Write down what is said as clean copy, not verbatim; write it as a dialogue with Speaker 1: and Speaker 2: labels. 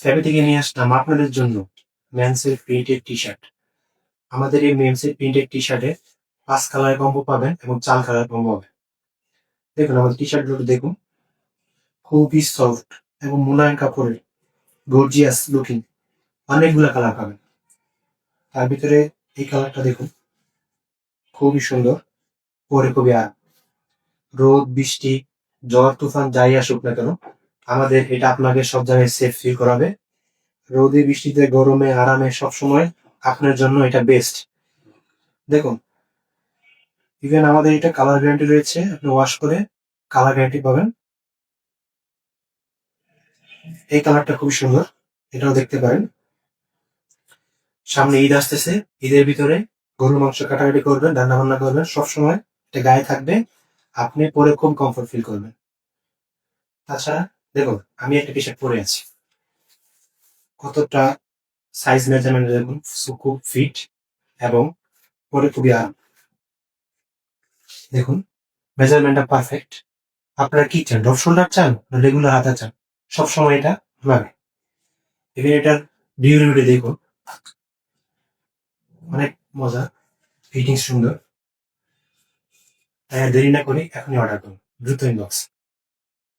Speaker 1: ফ্যাবি থেকে নিয়ে আসলাম আপনাদের জন্য মেন্সের প্রিন্টেড টি শার্ট। আমাদের এই মেন্সের প্রিন্টেড টি শার্টে 5 কালারের কম্বো পাবেন এবং 4 কালার কম্বো হবে। দেখুন আমাদের টি শার্ট গুলো দেখুন, খুবই সফট এবং মোলায়েম কাপড়ের, গর্জিয়াস লুকিং, অনেকগুলো কালার পাবেন। তার ভিতরে এই কালারটা দেখুন, খুবই সুন্দর, পরে খুবই আরাম। রোদ বৃষ্টি ঝড় তুফান যাই আসুক না কেন, আমাদের এটা আপনাকে সব জায়গায় সেফ ফিল করাবে। রোদে বৃষ্টিতে গরমে আরামে সবসময় আপনার জন্য এটা বেস্ট। দেখুন, ইভেন আমাদের এটা কালার গ্যারান্টি রয়েছে, আপনি ওয়াশ করে কালার গ্যারান্টি পাবেন। এই কালারটা খুব সুন্দর, এটাও দেখতে পারেন। সামনে ঈদ আসতেছে, ঈদের ভিতরে গরুর মাংস কাটাকাটি করবেন, রান্না বান্না করবেন, সবসময় এটা গায়ে থাকবে, আপনি পরে খুব কমফোর্ট ফিল করবেন। তাছাড়া দেখুন, আমি একটা টি শার্ট পরে আছি, কতটা সাইজ মেজারমেন্ট দেখুন, খুব ফিট এবং পরে খুবই আরাম। দেখুন মেজারমেন্টটা পারফেক্ট। আপনারা কি চান, ড্রপ শোল্ডার চান না রেগুলার হাতা চান, সবসময় এটা লাগে। এবার এটার ডিউরেবিলিটি দেখুন, অনেক মজা, ফিটিং সুন্দর। তাই আর দেরি না করে এখনই অর্ডার করুন, দ্রুত ইনবক্স।